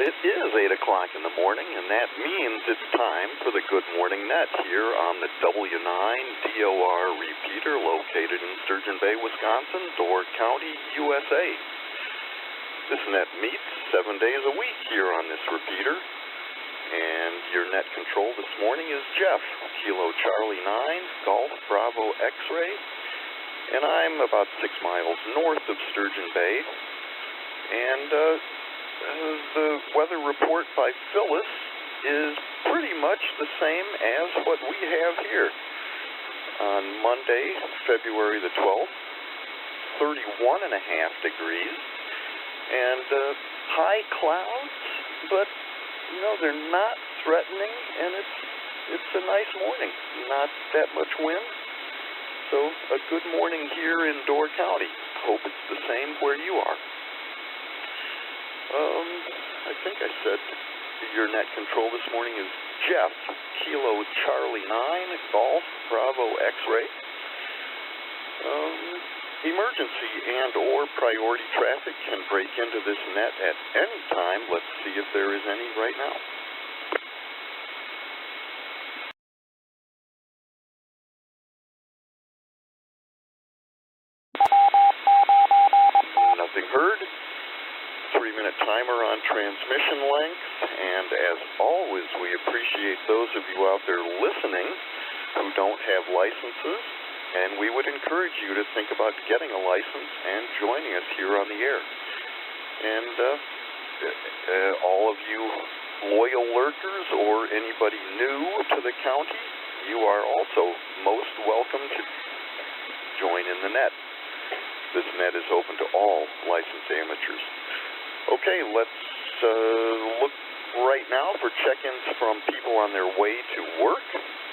it is 8 o'clock in the morning, and that means it's time for the Good Morning Net here on the W9DOR repeater located in Sturgeon Bay, Wisconsin, Door County, USA. This net meets 7 days a week here on this repeater, and your net control this morning is Jeff, Kilo Charlie 9, Golf Bravo X-Ray, and I'm about 6 miles north of Sturgeon Bay, and the weather report by Phyllis is pretty much the same as what we have here. On Monday, February the 12th, 31.5 degrees, and high clouds, but they're not threatening, and it's a nice morning. Not that much wind, so a good morning here in Door County. Hope it's the same where you are. I think I said your net control this morning is Jeff, Kilo Charlie 9, Golf Bravo X-Ray. Emergency and or priority traffic can break into this net at any time. Let's see if there is any right now. Nothing heard. 3-minute timer on transmission length, and as always, we appreciate those of you out there listening who don't have licenses, and we would encourage you to think about getting a license and joining us here on the air. And all of you loyal lurkers or anybody new to the county, you are also most welcome to join in the net. This net is open to all licensed amateurs. Okay, let's look right now for check-ins from people on their way to work,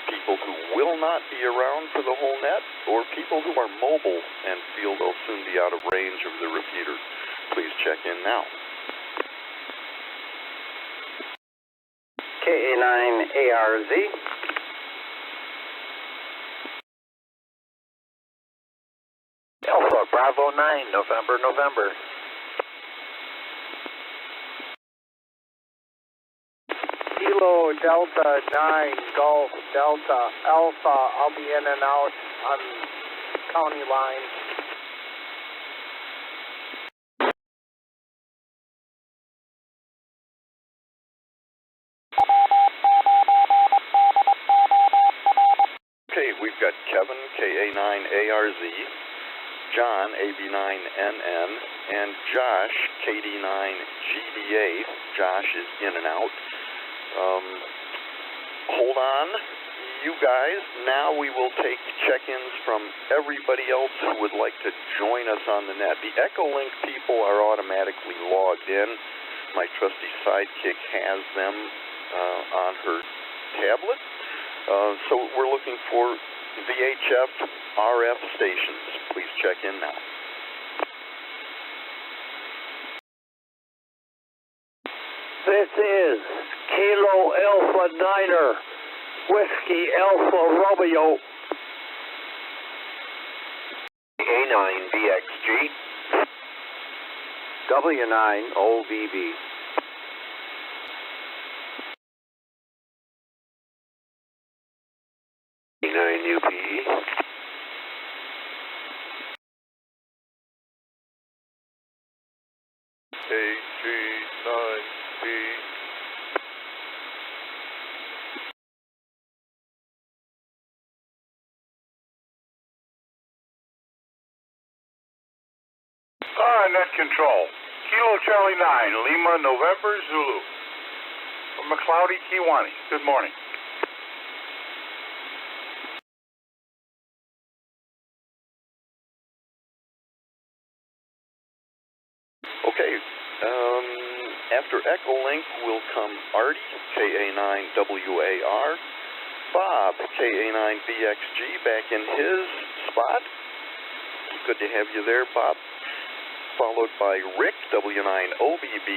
people who will not be around for the whole net, or people who are mobile and feel they'll soon be out of range of the repeater. Please check in now. KA9ARZ. Alpha Bravo 9, November. Kilo Delta 9, Golf Delta Alpha. I'll be in and out on county line. Okay, we've got Kevin, KA9ARZ, John, AB9NN, and Josh, KD9GDA. Josh is in and out. Hold on, you guys. Now we will take check-ins from everybody else who would like to join us on the net. The ECHOLINK people are automatically logged in. My trusty sidekick has them on her tablet. So we're looking for VHF RF stations. Please check in now. This is Kilo Alpha Niner, Whiskey Alpha Romeo. A9BXG. W9OBB. A9UPE. AG9B. Net control. Kilo Charlie 9, Lima, November, Zulu. From McCloudy, Kiwani. Good morning. Okay, after ECHOLINK will come Artie, KA9WAR, Bob, KA9BXG, back in his spot. Good to have you there, Bob. Followed by Rick, W9OBB,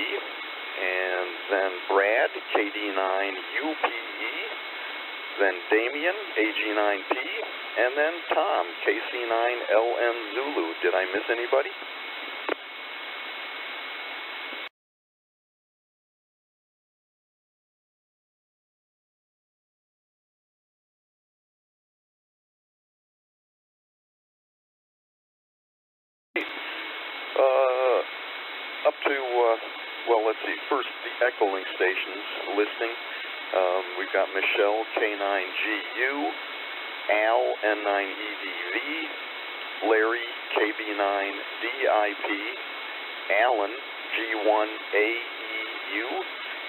and then Brad, KD9UPE, then Damien, AG9P, and then Tom, KC9LN Zulu. Did I miss anybody? to, well, let's see, first the ECHOLINK stations listing. We've got Michelle, K9GU, Al, N9EDV, Larry, KB9DIP, Alan, G1AEU,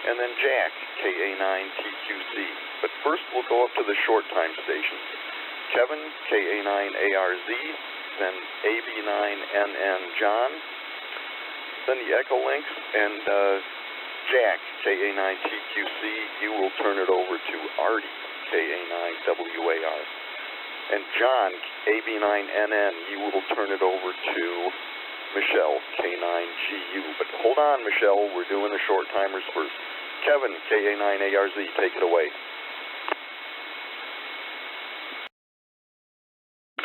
and then Jack, KA9TQC. But first we'll go up to the short time stations. Kevin, KA9ARZ, then AB9NN John, then the ECHOLINKs, and Jack, KA9TQC, you will turn it over to Artie, KA9WAR. And John, AB9NN, you will turn it over to Michelle, K9GU. But hold on, Michelle, we're doing the short timers first. Kevin, KA9ARZ, take it away.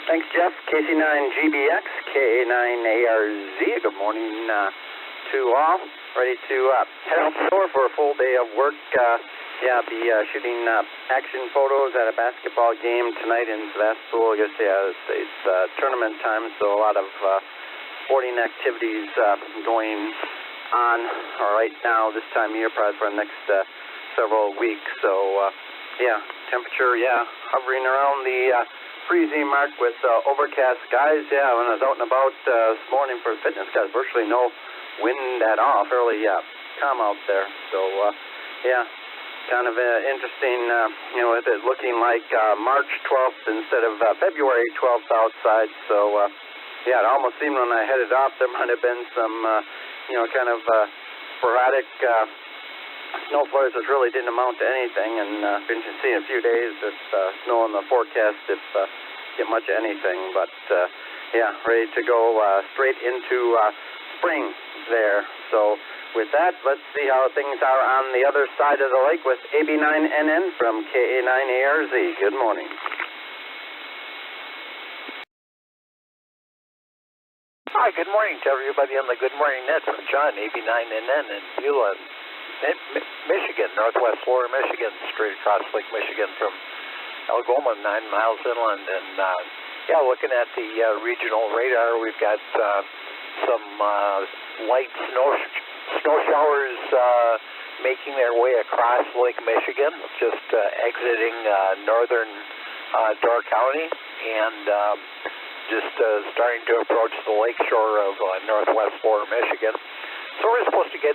Thanks, Jeff. KC9GBX, KA9ARZ. Good morning to all. Ready to head out the door for a full day of work. I'll be shooting action photos at a basketball game tonight in Sebastopol. I guess, it's tournament time, so a lot of sporting activities going on right now this time of year, probably for the next several weeks. So, temperature, hovering around the freezing mark with overcast skies. When I was out and about this morning for fitness, got virtually no wind at all. Fairly calm out there. So, kind of interesting, with it looking like March 12th instead of February 12th outside. So, it almost seemed when I headed off there might have been some, kind of sporadic snow flurries, which really didn't amount to anything. And been to see in a few days if snow in the forecast, if get much of anything. But ready to go straight into spring there. So with that, let's see how things are on the other side of the lake with AB9NN from KA9ARZ. Good morning. Hi, good morning to everybody on the Good Morning Net from John, AB9NN in Beulah, Michigan, northwest Florida, Michigan, straight across Lake Michigan from Algoma, 9 miles inland. And looking at the regional radar, we've got some light snow showers making their way across Lake Michigan, just exiting northern Door County, and just starting to approach the lake shore of northwest Florida, Michigan. So we're supposed to get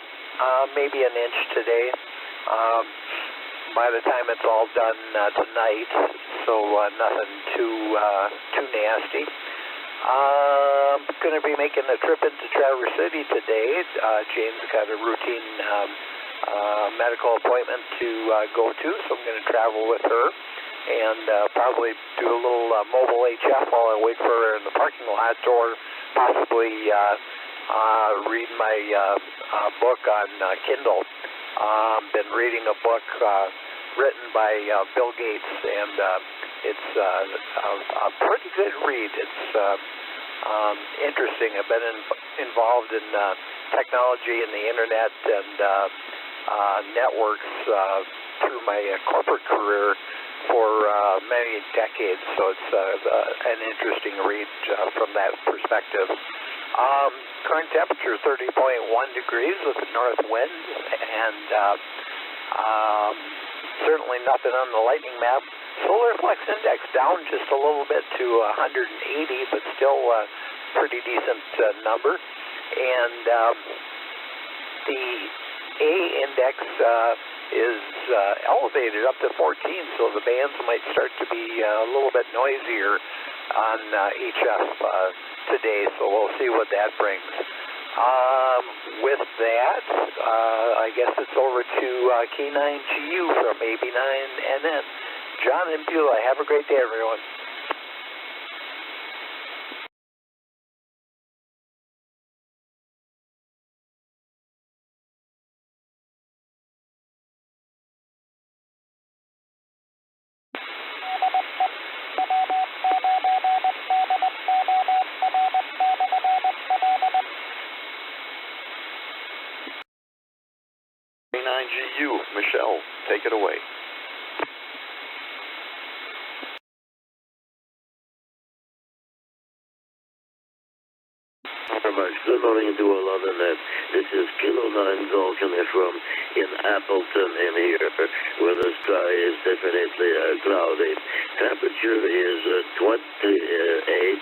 maybe an inch today. By the time it's all done tonight, so nothing too nasty. Going to be making a trip into Traverse City today. Jane's got a routine medical appointment to go to, so I'm going to travel with her and probably do a little mobile HF while I wait for her in the parking lot, or possibly read my book on Kindle. Been reading a book written by Bill Gates, and it's a pretty good read. It's interesting. I've been involved in technology and the internet and networks through my corporate career for many decades, so it's an interesting read from that perspective. Current temperature 30.1 degrees with a north wind, and certainly nothing on the lightning map. Solar Flex Index down just a little bit to 180, but still a pretty decent number. And the A index is elevated up to 14, so the bands might start to be a little bit noisier on HF today, so we'll see what that brings. With that, I guess it's over to K9GU from AB9NN. John and Beulah, have a great day, everyone. K9GU, Michelle, take it away. Very much. Good morning to all on the net. This is Kilo 9 Golf from in Appleton in here, where the sky is definitely cloudy. Temperature is 28,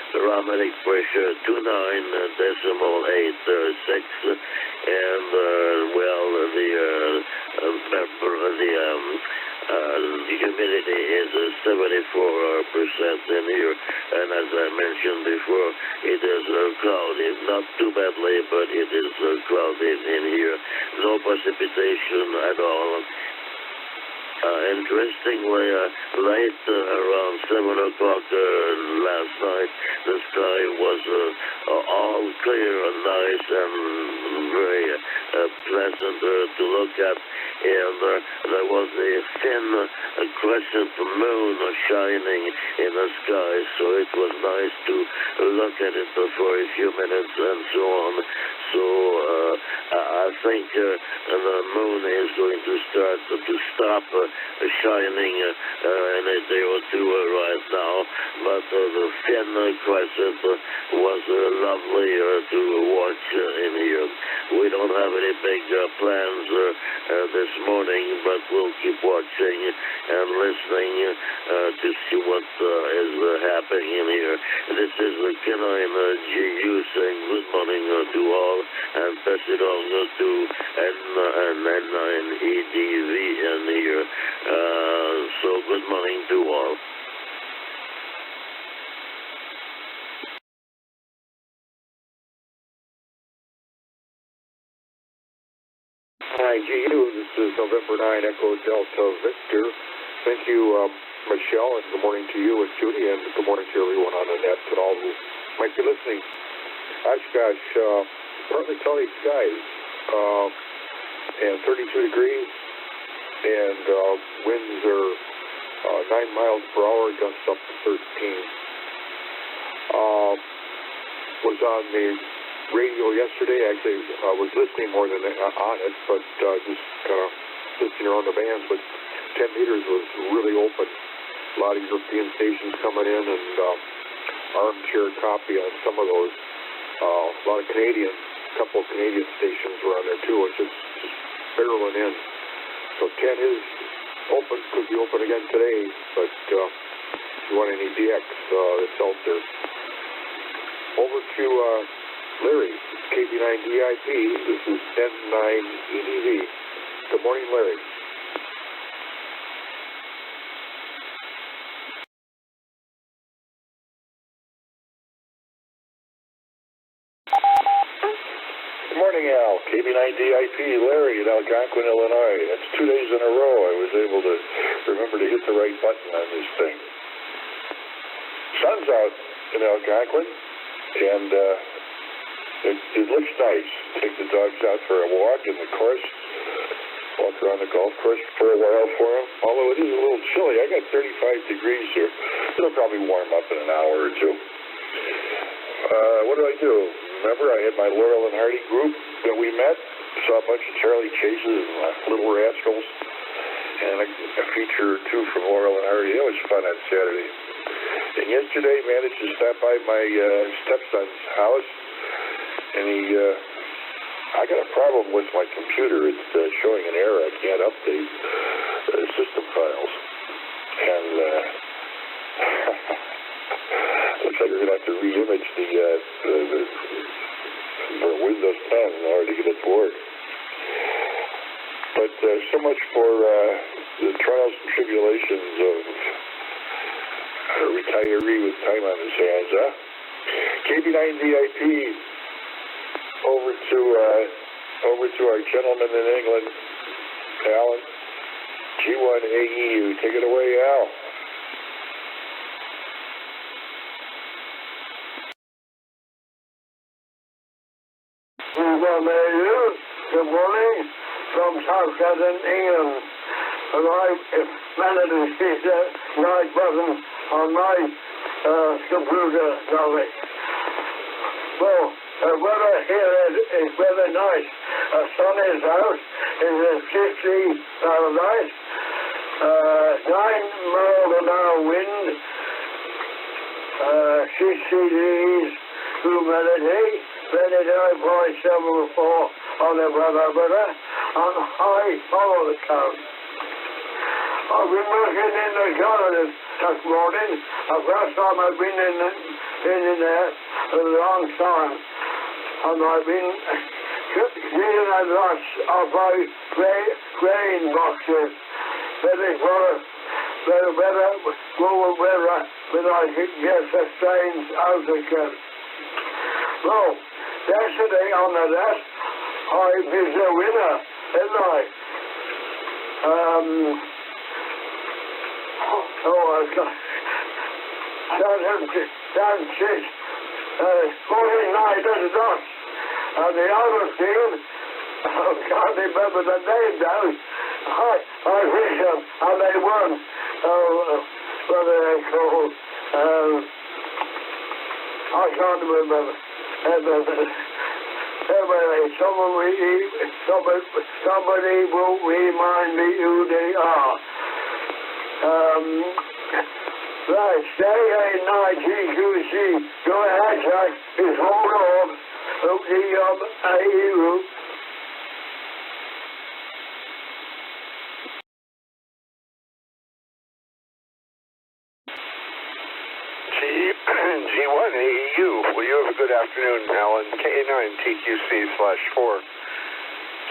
barometric pressure 29.86, and the humidity is 74% in here, and as I mentioned before, it is cloudy. Not too badly, but it is cloudy in here. No precipitation at all. Interestingly, late around 7 o'clock last night, the sky was all clear and nice and very pleasant to look at, and there was a thin crescent moon shining in the sky, so it was nice to look at it for a few minutes and so on. So I think the moon is going to stop shining in a day or two right now, but the thin crescent was lovely to watch in here. We don't have any big plans this morning, but we'll keep watching and listening to see what is happening in here. This is the Canine GU saying good morning to all, and pass it on to N9EDV in here. So good morning to all. Hi, GU. This is November 9 Echo Delta Victor. Thank you, Michelle, and good morning to you and Judy, and good morning to everyone on the net and all who might be listening. Oshkosh, partly cloudy skies, and 32 degrees, and winds are 9 miles per hour, gusts up to 13. Was on the radio yesterday. Actually, I was listening more than on it, but just kind of listening around the bands. But 10 meters was really open. A lot of European stations coming in, and armchair copy on some of those. A lot of Canadian, a couple of Canadian stations were on there too. It's just barreling in. So 10 is open, could be open again today, but if you want any DX, it's out there. Over to Larry, KB9DIP. This is N9EDV. Good morning, Larry. Good morning, Al. KB9DIP, Larry in Algonquin, Illinois. That's 2 days in a row I was able to remember to hit the right button on this thing. Sun's out in Algonquin, and it looks nice. Take the dogs out for a walk in the course, walk around the golf course for a while for them. Although it is a little chilly. I got 35 degrees here. It'll probably warm up in an hour or two. What do I do? Remember, I had my Laurel and Hardy group that we met. Saw a bunch of Charlie Chases and Little Rascals, and a feature or two from Laurel and Hardy. That was fun on Saturday. And yesterday, managed to stop by my stepson's house, and I got a problem with my computer. It's showing an error. I can't update system files, and looks like we're going to have to re-image the for Windows 10 in order to get it to work. But so much for the trials and tribulations of a retiree with time on his hands, huh? KB9DIP, over to our gentleman in England, Alan. G1AEU, take it away, Al. Good morning from Southampton, England. And I managed to see that right button on my computer, Dolly. Well, the weather here is very nice. Sun is out. It is 50 Fahrenheit. 9 miles an hour wind. 60 degrees humidity. 29.74 on the weather, and I follow the count. I've been working in the garden this morning. The first time I've been in there in a long time. And I've been getting a lot of my grain boxes ready for the weather, global weather, when I can get the strains out again. So, yesterday on the left, I was a winner, didn't I? I've got 49 at the dot. And the other team, I can't remember the name now. I wish them, and they won. What are they called? I can't remember. Anyway, somebody will remind me who they are. Right, KA9TQC. Go ahead, Jack. Just hold on. AEU. G1 AEU. Well, you have a good afternoon, Alan. KA9TQC/4.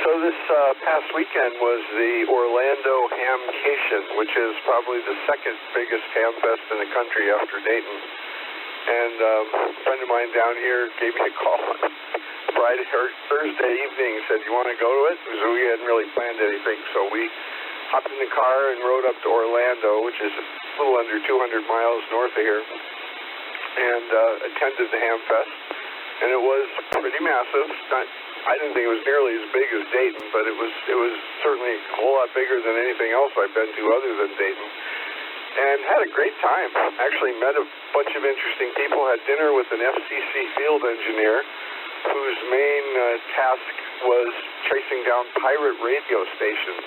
So this past weekend was the Orlando Hamcation, which is probably the second biggest ham fest in the country after Dayton. And a friend of mine down here gave me a call on Friday or Thursday evening and said, "You want to go to it?" Because we hadn't really planned anything. So we hopped in the car and rode up to Orlando, which is a little under 200 miles north of here, and attended the ham fest. And it was pretty massive. I didn't think it was nearly as big as Dayton, but it was certainly a whole lot bigger than anything else I've been to other than Dayton. And had a great time. Actually met a bunch of interesting people. Had dinner with an FCC field engineer whose main task was tracing down pirate radio stations.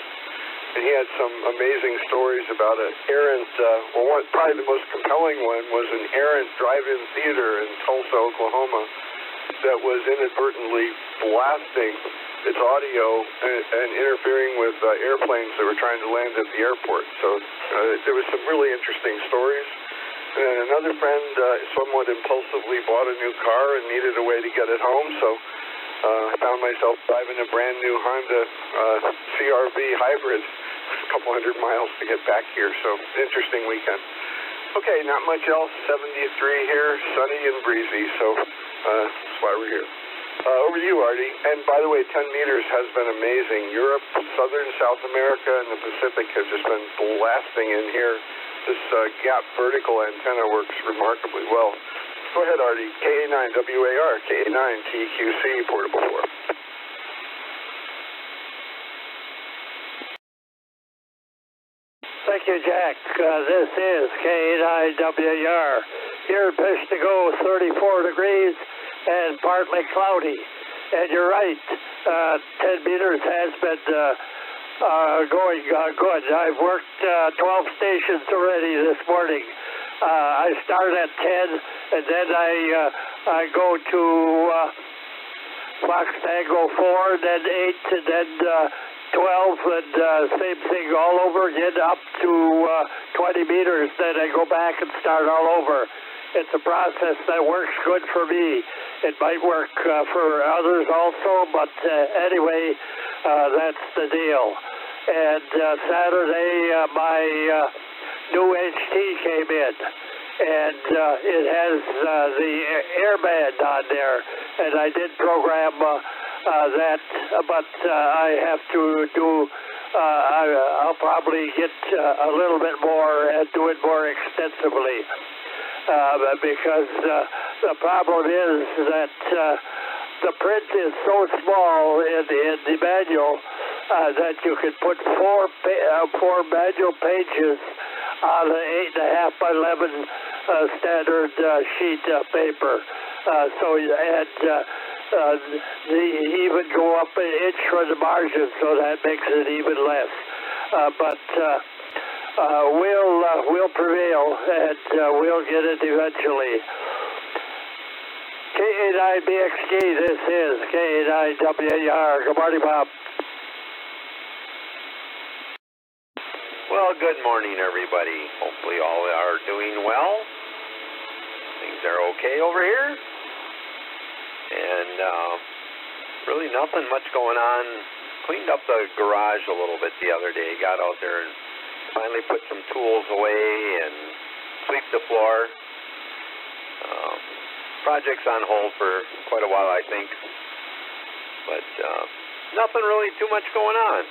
And he had some amazing stories about an errant, probably the most compelling one was an errant drive-in theater in Tulsa, Oklahoma, that was inadvertently blasting its audio and interfering with airplanes that were trying to land at the airport. So there was some really interesting stories. And another friend somewhat impulsively bought a new car and needed a way to get it home, so I found myself driving a brand new Honda CR-V hybrid a couple hundred miles to get back here. So interesting weekend. Okay, not much else. 73 here, sunny and breezy, so that's why we're here. Over to you, Artie. And by the way, 10 meters has been amazing. Europe, Southern South America, and the Pacific have just been blasting in here. This gap vertical antenna works remarkably well. Go ahead, Artie. KA9WAR, KA9TQC, portable 4. Thank you, Jack. This is KA9WAR. Here in Peshtigo, 34 degrees and partly cloudy. And you're right, 10 meters has been going good. I've worked 12 stations already this morning. I start at 10, and then I go to Fox Tango 4, then 8, and then 12, and same thing all over again up to 20 meters. Then I go back and start all over. It's a process that works good for me. It might work for others also, but anyway, that's the deal. And Saturday, my new HT came in, and it has the airband on there, and I did program that, but I have to do, I'll probably get a little bit more and do it more extensively. Because the problem is that the print is so small in the manual that you can put four manual pages on an 8.5 by 11 standard sheet of paper. They even go up an inch for the margin, so that makes it even less. We'll prevail, and we'll get it eventually. KA9BXG, this is KA9WAR. Good morning, Bob. Well, good morning, everybody. Hopefully all are doing well. Things are okay over here. And really nothing much going on. Cleaned up the garage a little bit the other day. Got out there and finally put some tools away and sweep the floor. Project's on hold for quite a while, I think. But nothing really too much going on.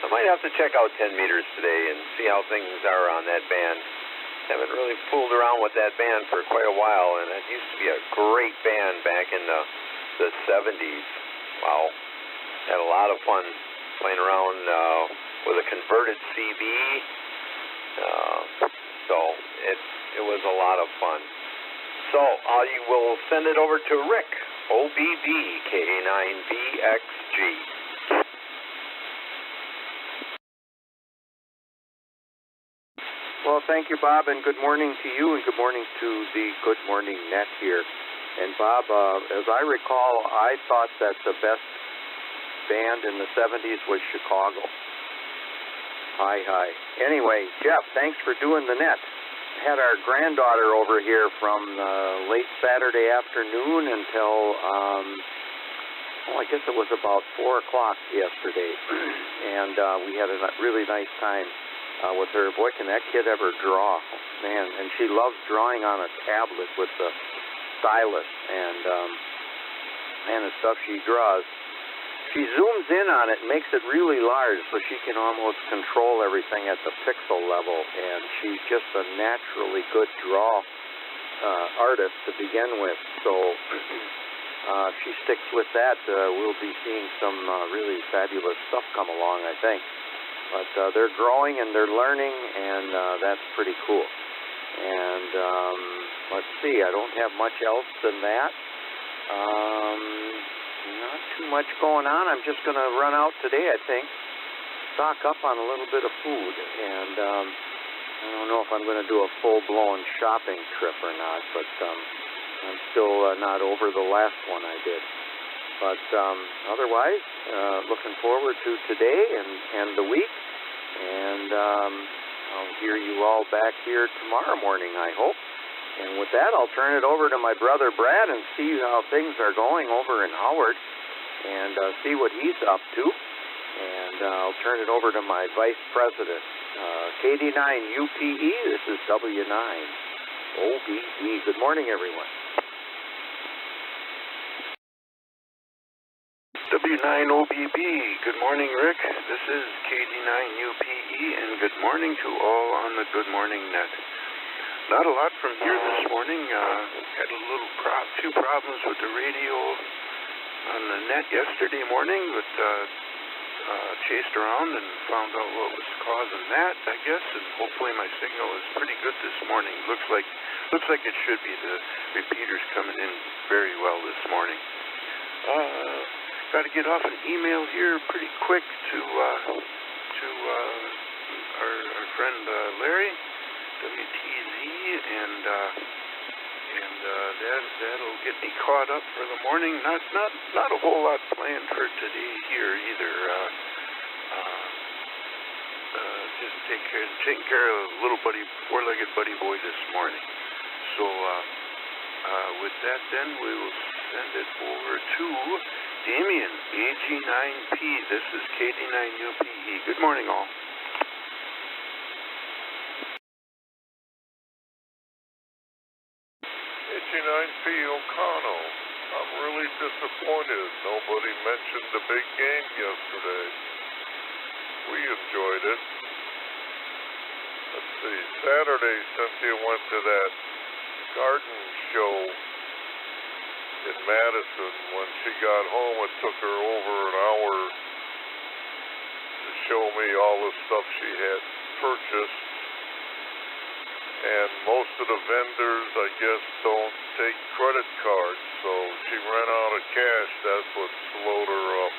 I might have to check out 10 meters today and see how things are on that band. Haven't really fooled around with that band for quite a while, and it used to be a great band back in the 70s. Wow. Had a lot of fun playing around with a converted CB. So it was a lot of fun. So I will send it over to Rick, OBB, KA9BXG. Well, thank you, Bob, and good morning to you, and good morning to the Good Morning Net here. And Bob, as I recall, I thought that the best band in the 70s was Chicago. Hi. Anyway, Jeff, thanks for doing the net. Had our granddaughter over here from late Saturday afternoon until, I guess it was about 4 o'clock yesterday. And we had a really nice time with her. Boy, can that kid ever draw. Man, and she loves drawing on a tablet with the stylus. And, the stuff she draws. She zooms in on it and makes it really large so she can almost control everything at the pixel level. And she's just a naturally good artist to begin with. So if she sticks with that, we'll be seeing some really fabulous stuff come along, I think. But they're growing and they're learning, and that's pretty cool. And let's see, I don't have much else than that. Not too much going on. I'm just going to run out today, I think. Stock up on a little bit of food. And I don't know if I'm going to do a full-blown shopping trip or not, but I'm still not over the last one I did. But otherwise, looking forward to today and the week. And I'll hear you all back here tomorrow morning, I hope. And with that, I'll turn it over to my brother Brad and see how things are going over in Howard and see what he's up to. And I'll turn it over to my vice president, KD9UPE. This is W9OBE. Good morning, everyone. W9OBB. Good morning, Rick. This is KD9UPE, and good morning to all on the Good Morning Net. Not a lot from here this morning. Had a few problems with the radio on the net yesterday morning, but chased around and found out what was causing that, I guess, and hopefully my signal is pretty good this morning. Looks like it should be. The repeater's coming in very well this morning. Got to get off an email here pretty quick to our friend Larry, WTZ, and that'll get me caught up for the morning. Not a whole lot planned for today here either. Just taking care of little four-legged buddy boy this morning. So with that, then we will send it over to Damien, AG9P. This is KD9UPE. Good morning, all. AG9P O'Connell. I'm really disappointed nobody mentioned the big game yesterday. We enjoyed it. Let's see, Saturday Cynthia went to that garden show in Madison. When she got home, it took her over an hour to show me all the stuff she had purchased. And most of the vendors, I guess, don't take credit cards, so she ran out of cash. That's what slowed her up.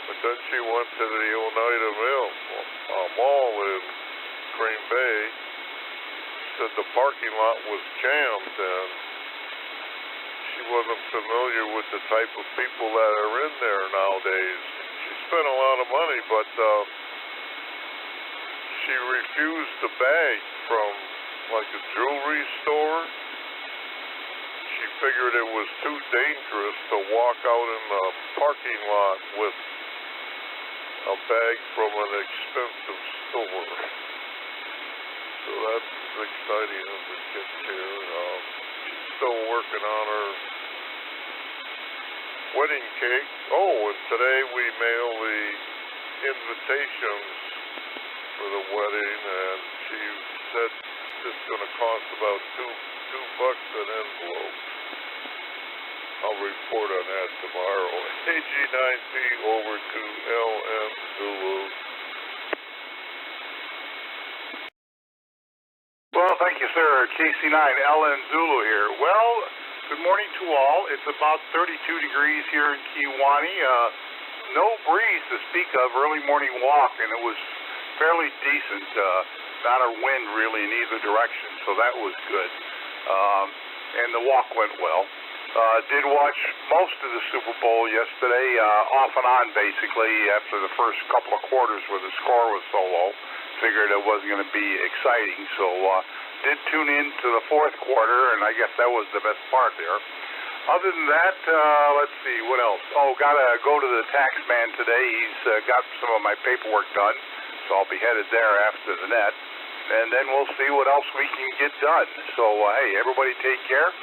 But then she went to the Oneida Mall in Green Bay. Said the parking lot was jammed, and she wasn't familiar with the type of people that are in there nowadays. She spent a lot of money, but she refused the bag from like a jewelry store. She figured it was too dangerous to walk out in the parking lot with a bag from an expensive store. So that's exciting as it gets here. She's still working on her wedding cake. Oh, and today we mail the invitations for the wedding, and she said it's going to cost about $2 an envelope. I'll report on that tomorrow. AG9P over to LM Zulu. Well, thank you, sir. KC9, LN Zulu here. Well, good morning to all. It's about 32 degrees here in Kiwani. No breeze to speak of, early morning walk, and it was fairly decent. Not a wind really in either direction, so that was good. And the walk went well. Did watch most of the Super Bowl yesterday, off and on basically, after the first couple of quarters where the score was so low. Figured it wasn't going to be exciting, so did tune in to the fourth quarter, and I guess that was the best part there. Other than that, let's see, what else? Oh, got to go to the tax man today. He's got some of my paperwork done, so I'll be headed there after the net, and then we'll see what else we can get done. So, hey, everybody take care.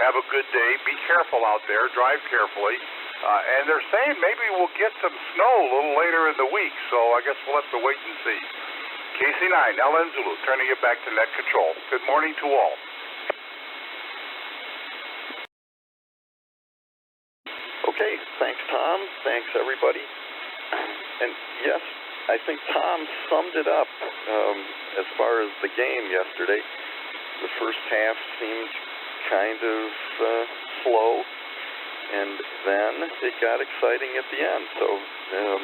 Have a good day. Be careful out there. Drive carefully. And they're saying maybe we'll get some snow a little later in the week, so I guess we'll have to wait and see. KC9, LN Zulu, turning it back to net control. Good morning to all. Okay, thanks, Tom. Thanks, everybody. And yes, I think Tom summed it up as far as the game yesterday. The first half seemed kind of slow, and then it got exciting at the end. So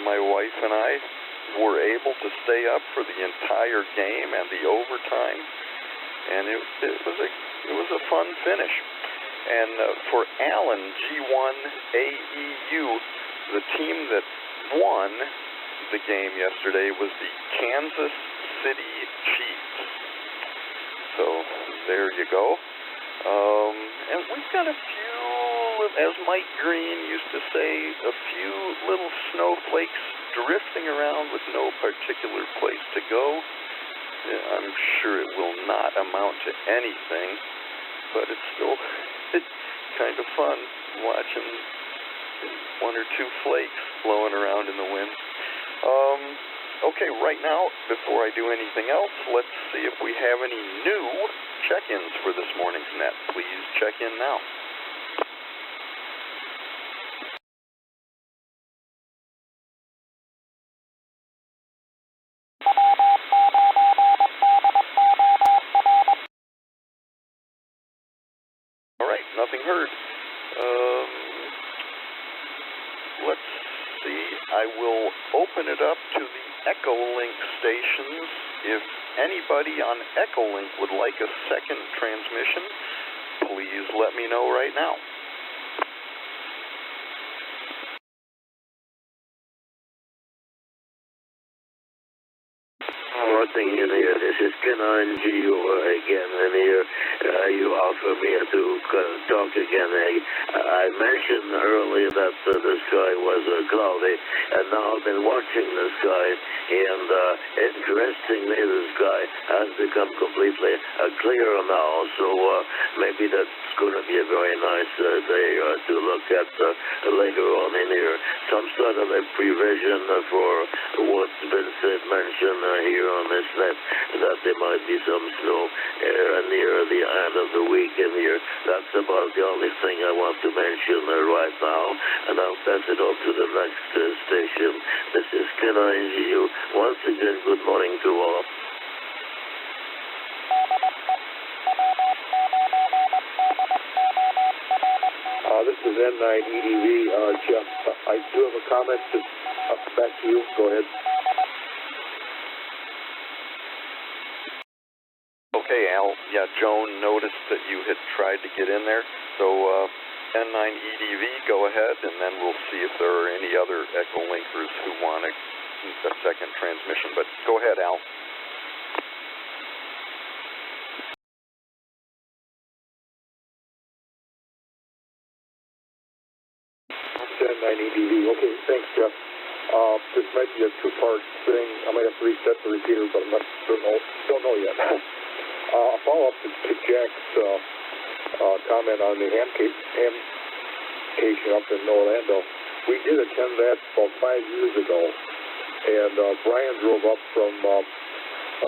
my wife and I were able to stay up for the entire game and the overtime, and it was a fun finish. And for Allen G1 AEU, the team that won the game yesterday was the Kansas City Chiefs. So there you go. And we've got a few, as Mike Green used to say, a few little snowflakes drifting around with no particular place to go. I'm sure it will not amount to anything, but it's still kind of fun watching one or two flakes blowing around in the wind. Okay, right now, before I do anything else, let's see if we have any new check-ins for this morning's net. Please check in now. All right, nothing heard. Let's see. I will open it up to the ECHOLINK stations. If anybody on ECHOLINK would like a second transmission, please let me know right now. Thing in here. This is K9GU again, and here you offer me to talk again. I mentioned earlier that the sky was cloudy, and now I've been watching the sky, and interestingly, the sky has become completely clear now, so maybe that's going to be a very nice day to look at later on in here. Some sort of a prevision for what's been mentioned here on this net, that there might be some snow near the end of the week in here. That's about the only thing I want to mention right now, and I'll pass it on to the next station. This is K9GU. Once again, good morning to all. This is N9EDV. Jeff, I do have a comment. Back to you. Go ahead. Okay, Al. Yeah, Joan noticed that you had tried to get in there, so N9EDV, go ahead, and then we'll see if there are any other ECHOLINKers who want a second transmission. But go ahead, Al. N9EDV. Okay, thanks, Jeff. This might be a two-part thing. I might have to reset the repeater, but I don't know yet. A follow-up to Jack's comment on the hamcation up in Orlando. We did attend that about 5 years ago, and Brian drove up from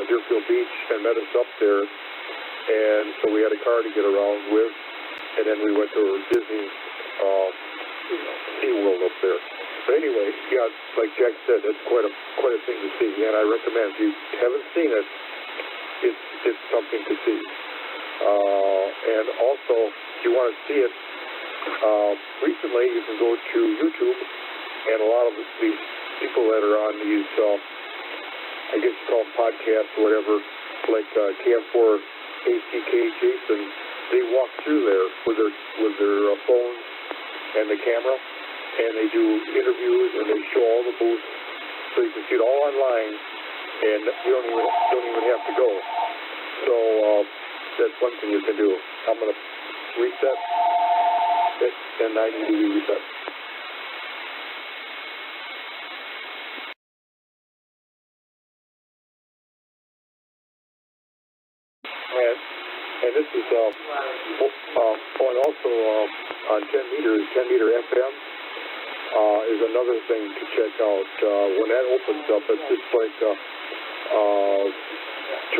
Deerfield Beach and met us up there, and so we had a car to get around with, and then we went to Disney SeaWorld up there. But anyway, yeah, like Jack said, it's quite a thing to see, and I recommend if you haven't seen it, it's something to see. And also, if you want to see it, recently you can go to YouTube, and a lot of these people that are on these, I guess you call them podcasts or whatever, like KF4 ACK Jason, they walk through there with their phones and the camera, and they do interviews and they show all the booths, so you can see it all online, and you don't even have to go. So that's one thing you can do. I'm going to reset it, and I need to reset. And this is and also on 10 meters, 10 meter FM is another thing to check out. When that opens up, it's just like 2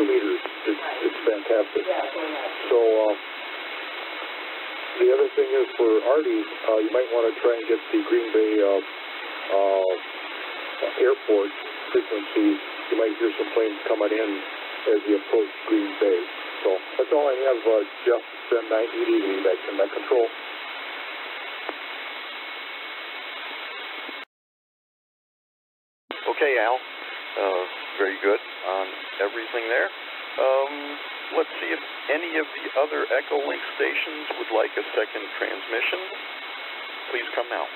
meters. It's fantastic. So the other thing is for Artie, you might want to try and get the Green Bay airport frequencies. You might hear some planes coming in as you approach Green Bay. So that's all I have, Jeff. Send 9EDV back in that control. Okay, Al. Very good on everything there. Let's see if any of the other ECHOLINK stations would like a second transmission. Please come now.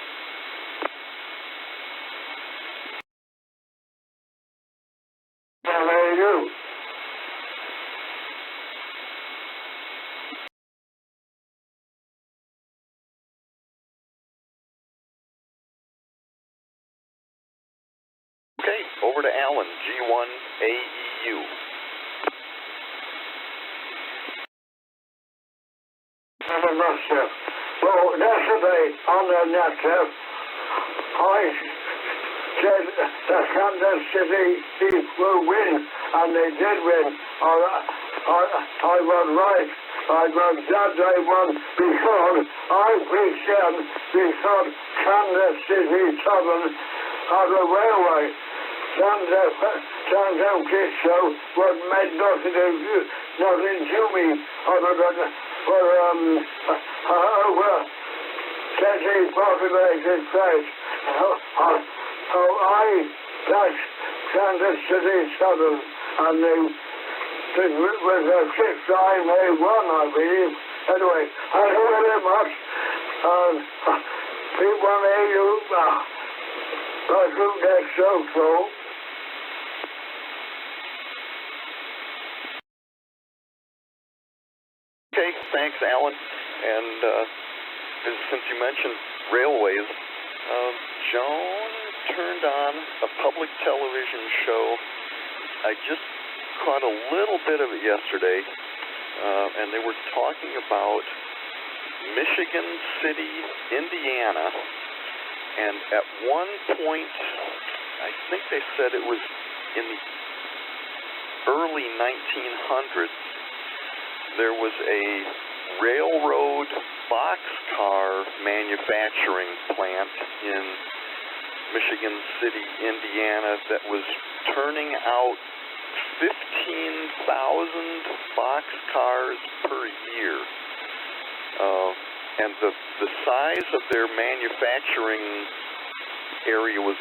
How are you? Okay, over to Alan, G1AEU. Well, yesterday on the net, I said that Kansas City Chiefs will win, and they did win. I was right. I was glad they won because I picked them because Kansas City Southern had a railway. Kansas Show was made nothing to me other than for over 30 populated place. So I touched Kansas City Southern, and it was a 6-time they won, I believe. Anyway, thank you very much. P1AU, I think that's so. Okay, thanks, Alan. And since you mentioned railways, Joan turned on a public television show. I just caught a little bit of it yesterday, and they were talking about Michigan City, Indiana, and at one point, I think they said it was in the early 1900s, there was a railroad boxcar manufacturing plant in Michigan City, Indiana, that was turning out 15,000 boxcars per year. And the size of their manufacturing area was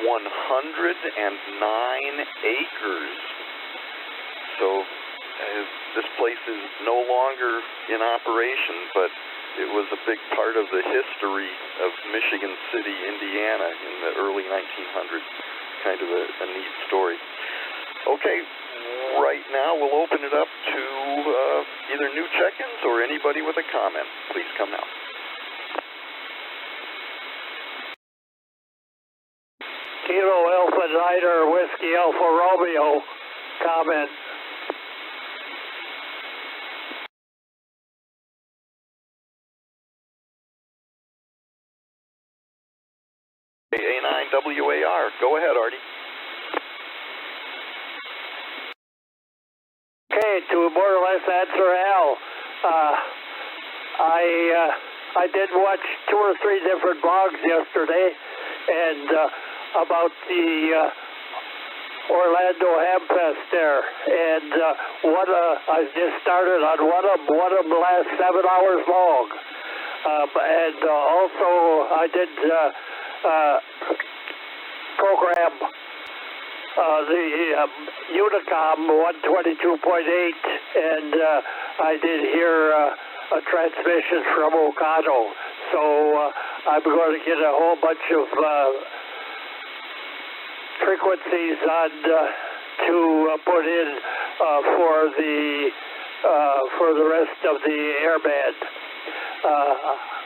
109 acres. So this place is no longer in operation, but it was a big part of the history of Michigan City, Indiana in the early 1900s. Kind of a neat story. Okay, right now we'll open it up to either new check-ins or anybody with a comment. Please come now. Kilo Alpha Niner Whiskey Alpha Romeo comment. A9WAR. Go ahead, Artie. Okay, to more or less answer Al, I did watch 2 or 3 different blogs yesterday, and about the Orlando Hamfest there, and I just started on one of them last 7 hours long, and also I did program the Unicom 122.8, and I did hear a transmission from Ocado. So I'm going to get a whole bunch of frequencies on to put in for the rest of the airband.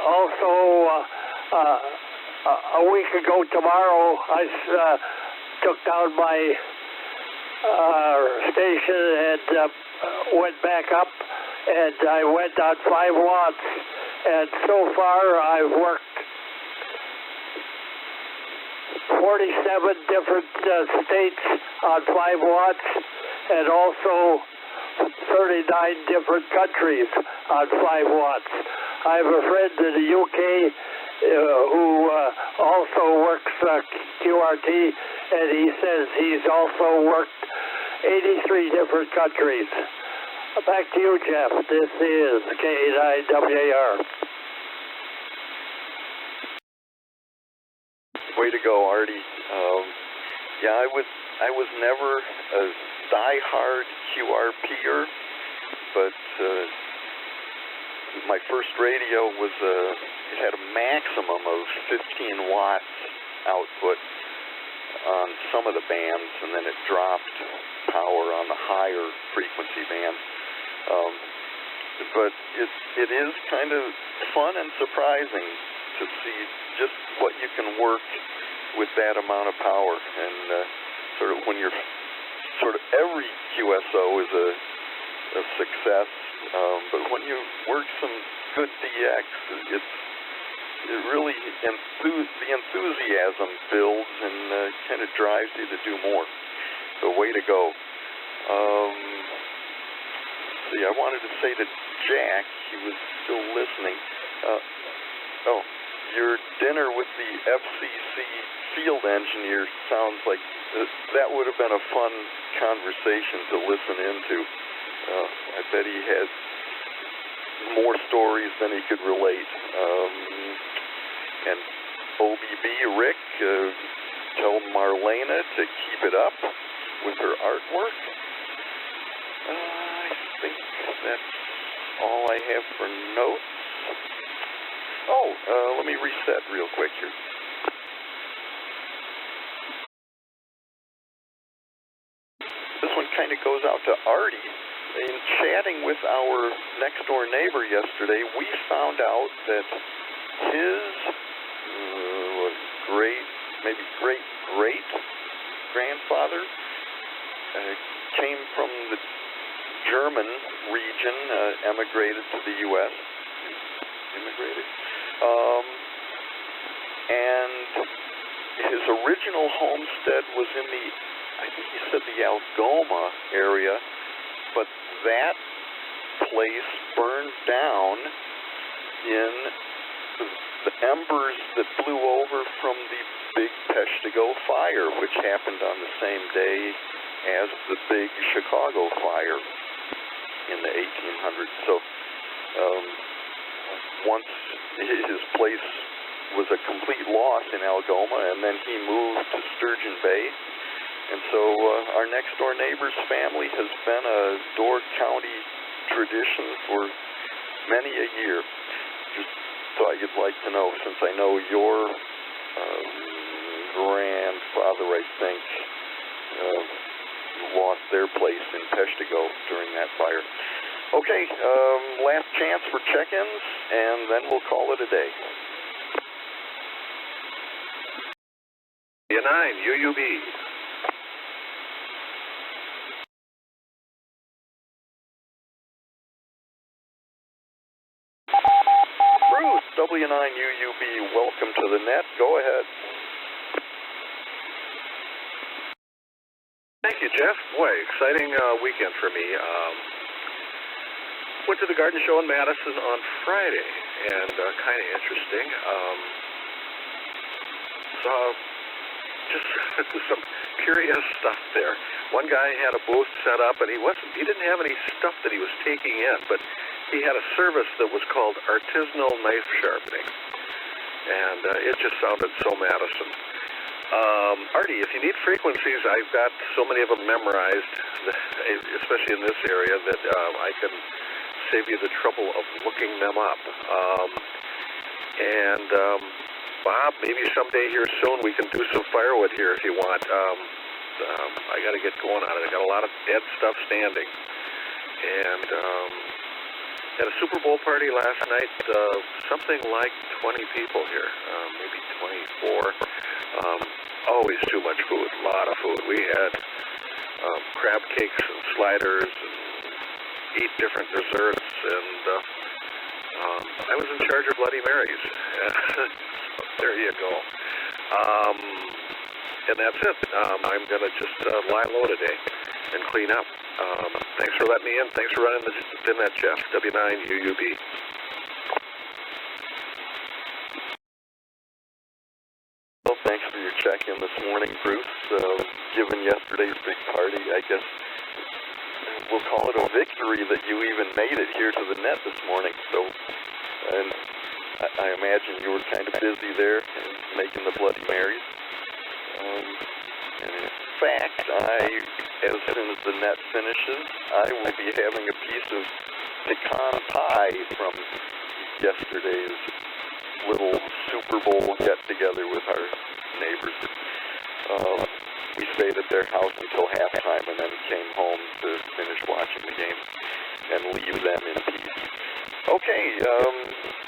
Also, a week ago tomorrow, I took down my station and went back up, and I went on 5 watts, and so far I've worked 47 different states on 5 watts, and also 39 different countries on 5 watts. I have a friend in the UK who also works QRT, and he says he's also worked 83 different countries. Back to you, Jeff. This is K9WAR. Way to go, Artie. Yeah, I was never a die-hard QRPer, but my first radio was it had a maximum of 15 watts output on some of the bands, and then it dropped power on the higher frequency band. But it is kind of fun and surprising to see just what you can work with that amount of power, and sort of when you're every QSO is a success, but when you work some good DX, it really the enthusiasm builds and kind of drives you to do more. So way to go. See, I wanted to say to Jack, he was still listening. Your dinner with the FCC field engineer sounds like that would have been a fun conversation to listen into. I bet he had more stories than he could relate. And OBB Rick, tell Marlena to keep it up with her artwork. I think that's all I have for notes. Let me reset real quick here. This one kind of goes out to Artie. In chatting with our next door neighbor yesterday, we found out that his great grandfather came from the German region, emigrated to the U.S. And his original homestead was in I think he said the Algoma area, but that place burned down in the embers that blew over from the big Peshtigo fire, which happened on the same day as the big Chicago fire in the 1800s. So once his place was a complete loss in Algoma, and then he moved to Sturgeon Bay. And so our next door neighbor's family has been a Door County tradition for many a year. Just thought you'd like to know, since I know your grandfather, I think, lost their place in Peshtigo during that fire. Okay, last chance for check-ins, and then we'll call it a day. 9, UUB. Bruce, W9UUB, welcome to the net. Go ahead. Thank you, Jeff. Boy, exciting weekend for me. Went to the garden show in Madison on Friday, and kind of interesting. Saw just some curious stuff there. One guy had a booth set up, and he didn't have any stuff that he was taking in, but he had a service that was called artisanal knife sharpening, and it just sounded so Madison. Artie, if you need frequencies, I've got so many of them memorized, especially in this area, that I can save you the trouble of looking them up. Bob, maybe someday here soon we can do some firewood here if you want. I got to get going on it. I got a lot of dead stuff standing. And had a Super Bowl party last night, something like 20 people here, maybe 24. Always too much food, a lot of food. We had crab cakes and sliders and 8 different desserts, and I was in charge of Bloody Marys. There you go. And that's it. I'm going to just lie low today and clean up. Thanks for letting me in. Thanks for running the net, Jeff. W9UUB. Well, thanks for your check-in this morning, Bruce. Given yesterday's big party, I guess we'll call it a victory that you even made it here to the net this morning. So, and I imagine you were kind of busy there making the Bloody Marys. And in fact, as soon as the net finishes, I will be having a piece of pecan pie from yesterday's little Super Bowl get-together with our neighbors. We stayed at their house until halftime and then came home to finish watching the game and leave them in peace. Okay,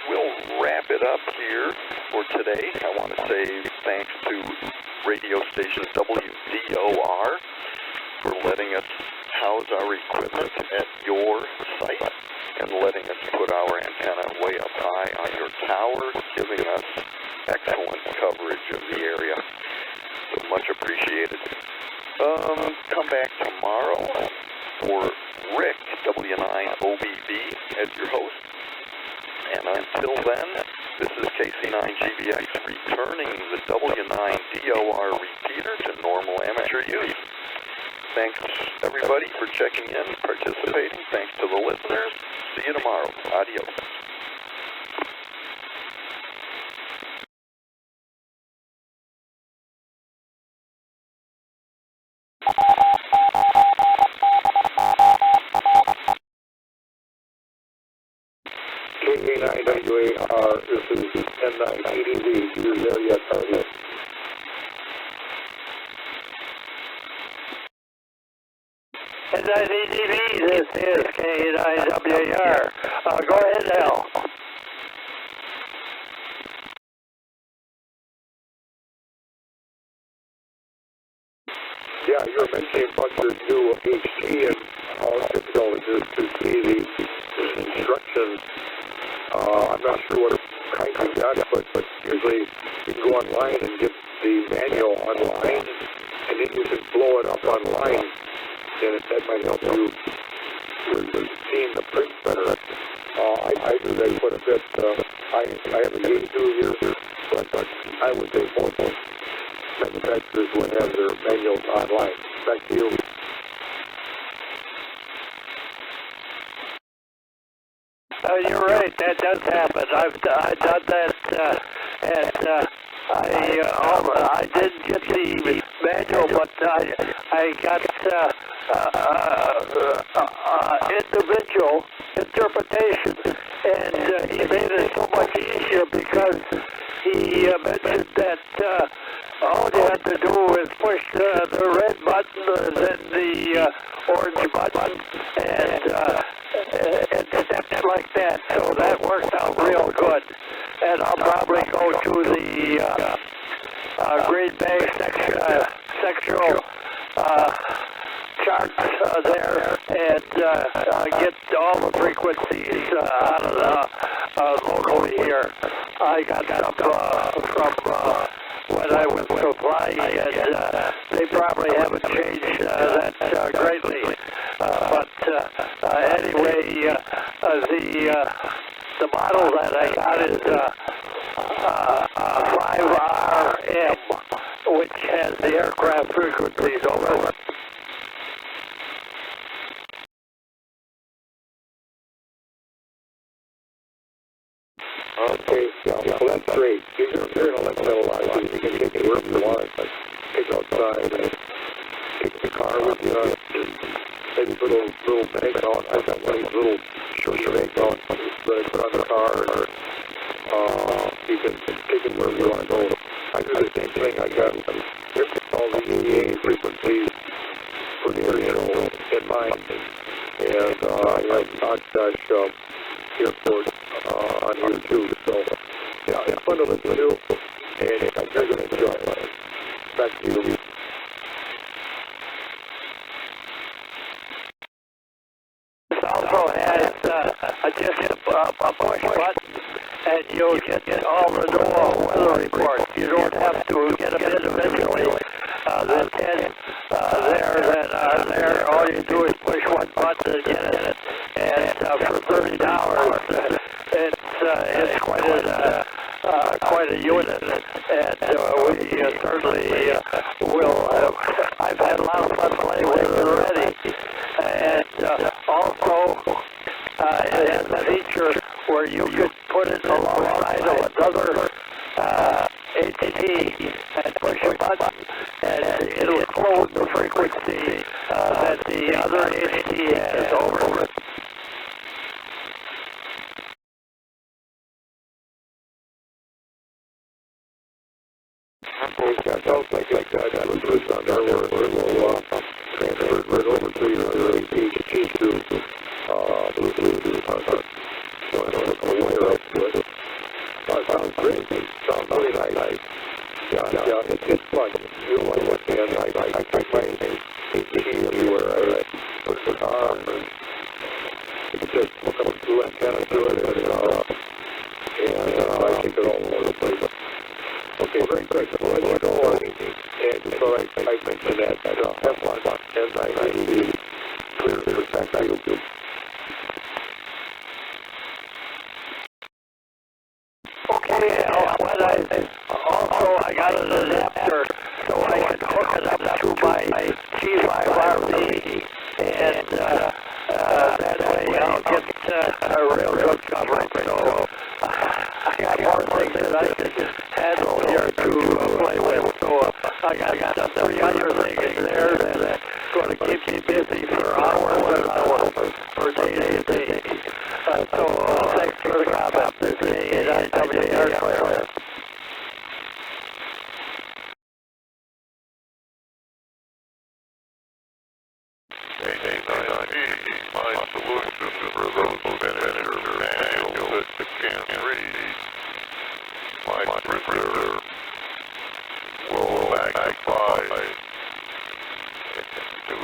we'll wrap it up here for today. I want to say thanks to radio station WDOR for letting us house our equipment at your site and letting us put our antenna way up high on your tower, giving us excellent coverage of the area. So much appreciated. Come back tomorrow for Rick, W9OBB, as your host. And until then, this is KC9GBX returning the W9DOR repeater to normal amateur use. Thanks, everybody, for checking in, participating. Thanks to the listeners. See you tomorrow. Adios. KK9WAR, this is 10-9-EDV, you're there yet, Artie? EDV, this is K9WAR. Go ahead, Al. Yeah, you were mentioning about your new HT and how difficult it is to see the instructions. I'm not sure what kind you got, but usually you can go online and get the manual online, and then you can blow it up online, and that might help you with seeing the print better. I do that quite a bit. I have a game too here, but I would say most manufacturers would have their manuals online. Back to you. You're right, that does happen. I've done that, and I did get the manual, but I got individual interpretation, and he made it so much easier because he mentioned that all you have to do is push the red button, then the orange button, and steps like that. So that worked out real good. And I'll probably go to the green bag sectional charts there and get all the frequencies out of the locally here. I got some from when I was flying, and they probably haven't changed that greatly. But anyway, the model that I got is 5RM, which has the aircraft frequencies over it. Okay, well, that's great. You're in a left middle line, so you can take it wherever you want. Take outside and take the car with you. Maybe put a little bank on. I've got one of these little sugar bank on that I put on the car. You can take it wherever you want to go. I do the same thing. I got all the EA frequencies for the aerial in mind. And I have Oshkosh Airport on here too. So, yeah, it's fun to listen to, and I think you're going to enjoy it. Back to you. This also has just a push button, and you'll get all the NOAA weather reports. You don't have to get them individually. The 10 there that are there, all you do is push one button and get it. And for $30, it's quite a unit, and we certainly will. I've had a lot of fun playing with it already, and also it has a feature where you could put it alongside of another HT and push a button, and it'll clone the frequency that the other HT has over it. Sounds like that Bluetooth on there where we'll transfer it over to your HT to Bluetooth. So I don't know where else to it. Sounds great. Sounds really nice. Yeah, it's fun. You'll want to look at it. I find HT everywhere. I put the car and you can just look up the antenna to it, and I think it all over the place. Okay, very good. Well, let you go. And so I mentioned that F1 as I need clear perspective. Okay, I got an adapter so I can hook it up to my G5RV, and that way I'll get a real good coverage. So I got more things that I can handle here to play with. So I got 3 other things there that's going to keep me busy for hours and hours for days and days. So thanks for the comment this day, and WAR. My solution for those finisher manuals that can't read, my printer will magnify to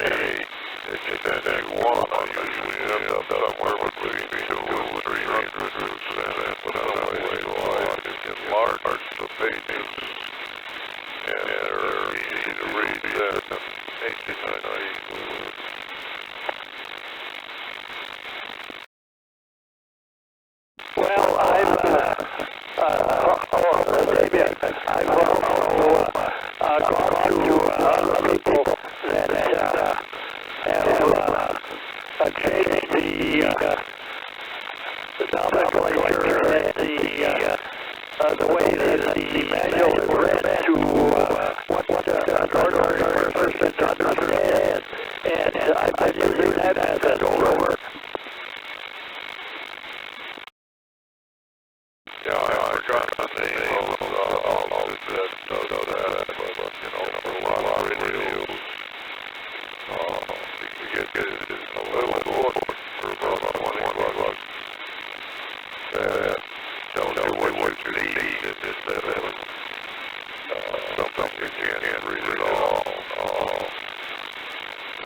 any extent you want. I usually end up somewhere between 200 and 300%, but I'm not way can't read it all.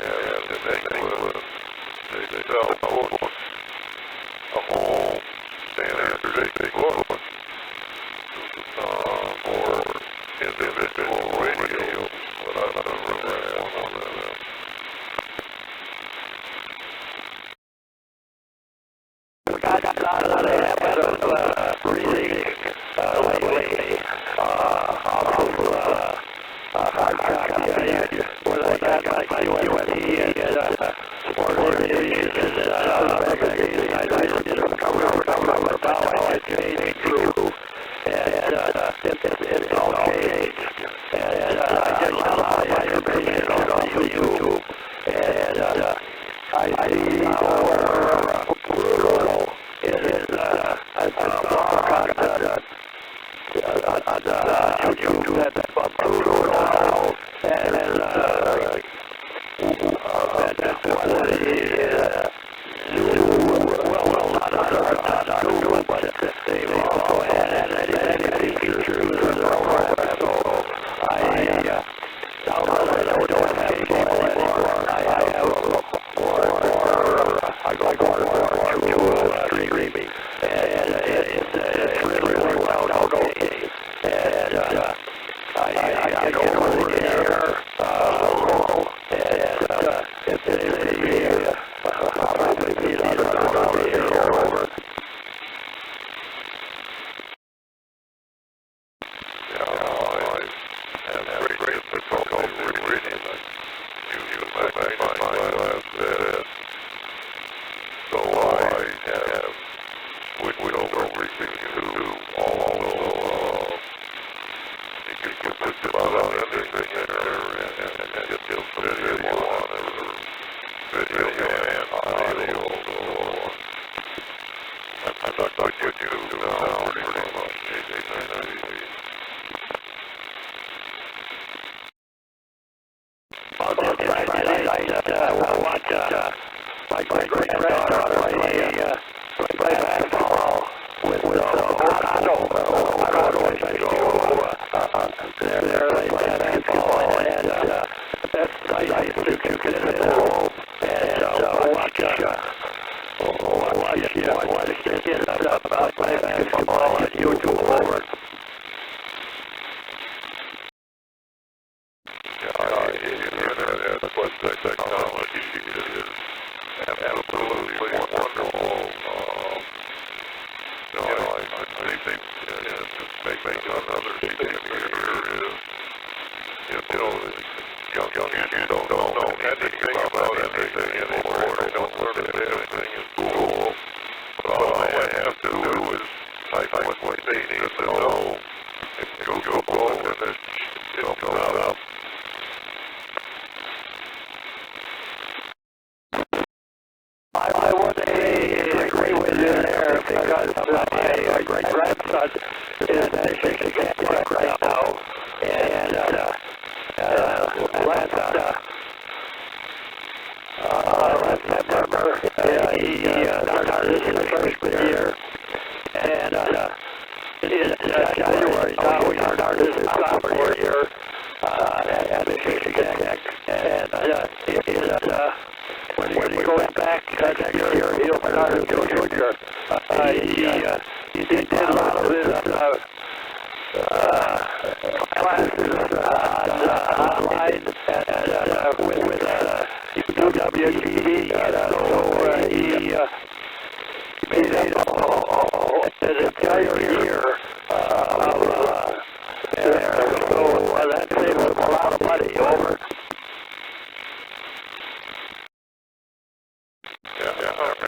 And in England, they sell books, a whole standard big book for individual radio, but I've never read one of them. Got a habit of reading lately hard copy. When I got my USD and sport aviation and other magazines, I did them cover, but now I just changed through. And it's all changed. And I get a lot of my information on YouTube. And I see brutal. It is a blog on YouTube that's brutal now. And that's what it is. Well, not new, but they've also had many features in their program. So I don't have cable anymore. I have I go to streaming, and it's really well okay. And I get over the air, and it's probably $800 a year over. I have great difficulty reading it. You back my last bed. So I have switched over everything to also, you can put just about anything in there and get some video on it, or video and audio, so I'm not like what you do now, pretty much, easy. On this Friday night, we'll watch my great-granddaughter play basketball with Otto, which I go there they play basketball, and that's nice that you can sit at home and watch kids play basketball on YouTube over. That's what the technology is absolutely wonderful. I think just making another statement here is, young kids don't know anything about anything anymore. They don't learn anything in school. But all I have to do is type what they need to know and go and it comes out. I would agree with you there because my great-grandson is fishing camp right now, and last September he started his freshman year, and in January now he started his sophomore year at Michigan Tech, and when he goes back next year, he'll start as a junior. He did a lot of his classes online with WTV, and so he made up an entire year there. So that saved him a lot of money over.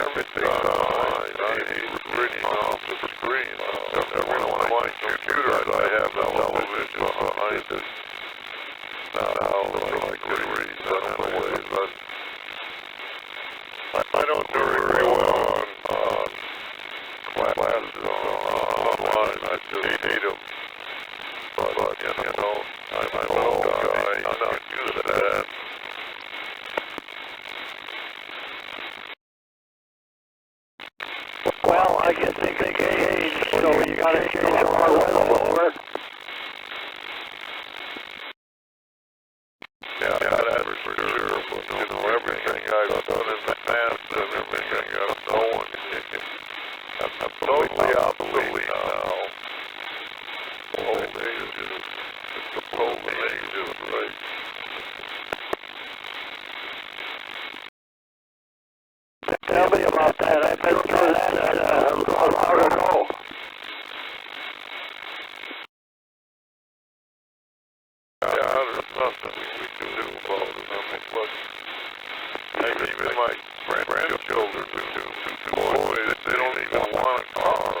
Everything he's reading off the screen. Every one of my computers I have a television behind it. Now, so I can read that in a way that I don't do very well on classes online. I just hate them. But I'm an old guy. I'm not used there's nothing we can do about it. I mean, look, even my grandchildren do. Boy, they don't even want a car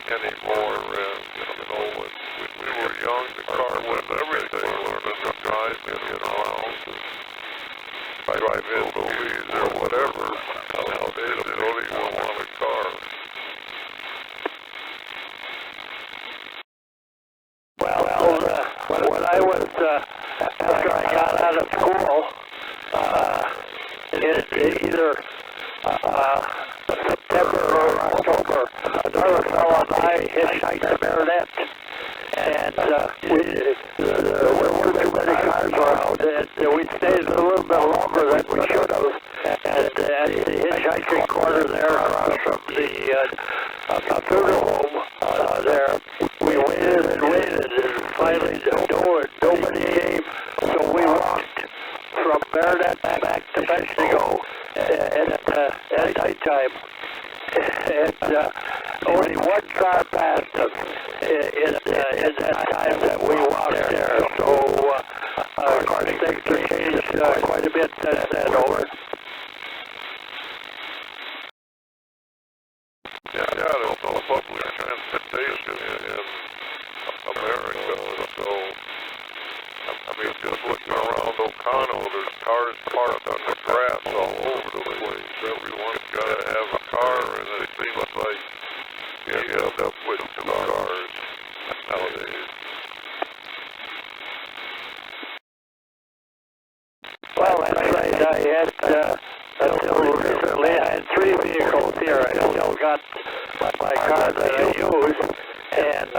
anymore. And, you know, when we were young, the car was everything. Learning to drive and get around and drive in movies or whatever. Nowadays, they don't even want a car. Well, when I was, after I got out of school, in either September or October, another fellow and I hitchhiked to Marinette. And there weren't too many cars around, and we stayed a little bit longer than we should have. And at the hitchhiking corner there, across from the funeral home there, we waited and waited, and finally nobody came. So we walked from Marinette back to Mexico at nighttime. And only one car passed us in that time that we walked there. So, of course, things have changed quite a bit since then over. Yeah, there's no public transportation in America, so, I mean, just looking around O'Connell, there's cars parked on the grass all over the place. Everyone's got to have a car, and it seems like you end up with two cars nowadays. Well, that's right. I had, until recently, I had 3 vehicles here. I still got my car that I use, and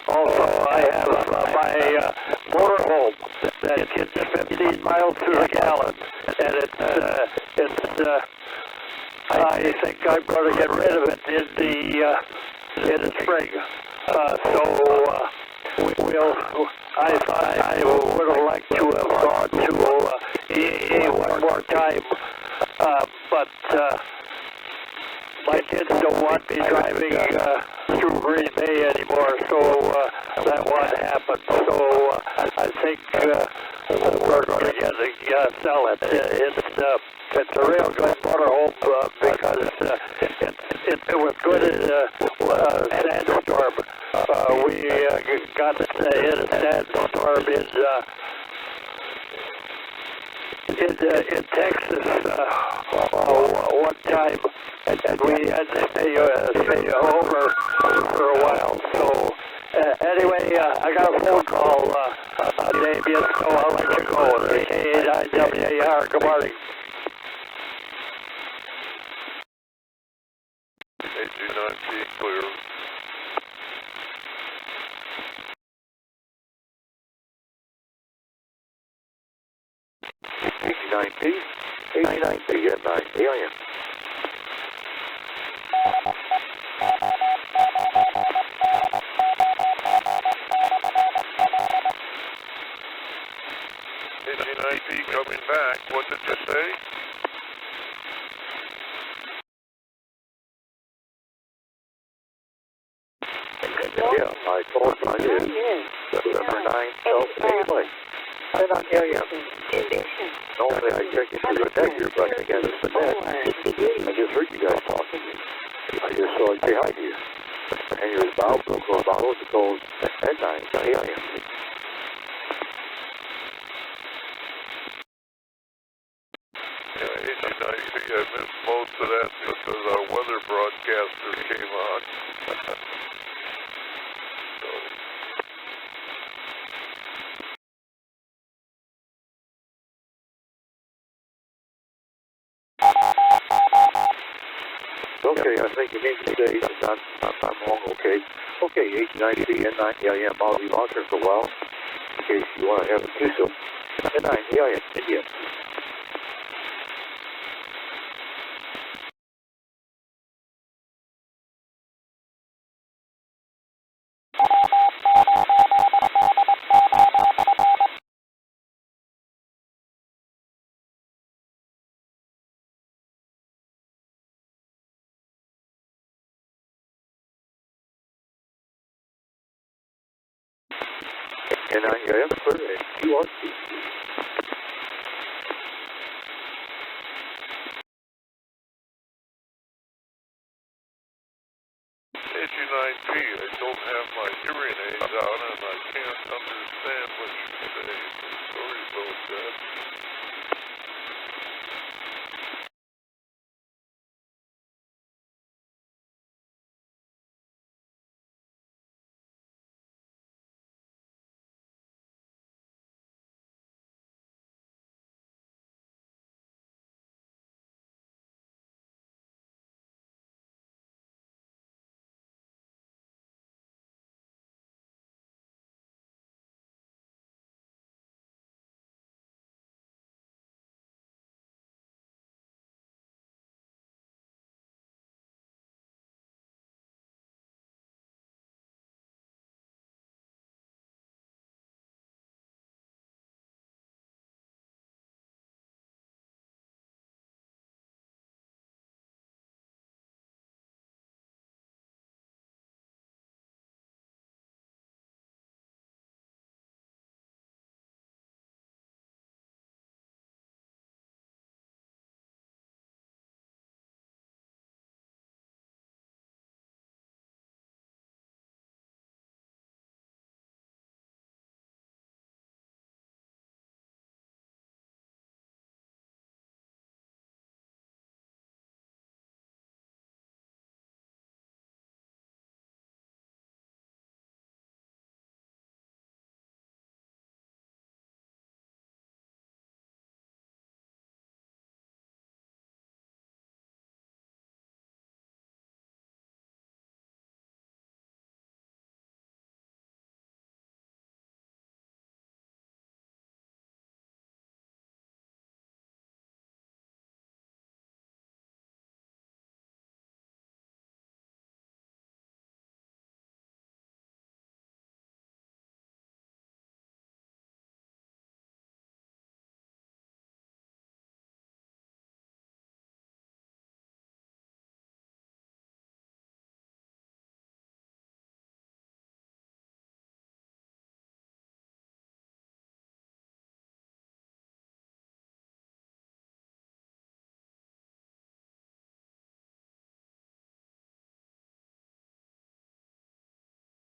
also I have my motorhome that gets 15 miles to the gallon, and I think I'm going to get rid of it in the spring. I thought I would have liked to have gone to EA one more time, but my kids don't want me driving through Green Bay anymore, so that won't happen. So I think we're going to sell it. It's a real good motorhome because it was good in a sandstorm. We got in a sandstorm in Texas one time, and we had to stay over for a while. So anyway, I got a phone call, Damien, so I'll let you go. K-A-9-W-A-R, good morning. AG9P clear. AG9P at 9 a.m. AG9P coming back. What did you say? Yeah, my call sign is September 9, Anyway, I'm not here yet. Normally I check into the detector, but again, it's the net. I just heard you guys talking. I just saw you say hi to you. And your valve will close bottles to close at 9 a.m. Yeah, AG9P, I missed most of that because our weather broadcaster came on. Okay, I think you need to stay. I'm wrong, okay. Okay, 890 and 9 a.m. I'll be launching for a while. In case you want to have a do so. At 9 a.m. India. And I am clear, and you are speaking. KG9P, I don't have my hearing aids on and I can't understand what you say. Sorry about that.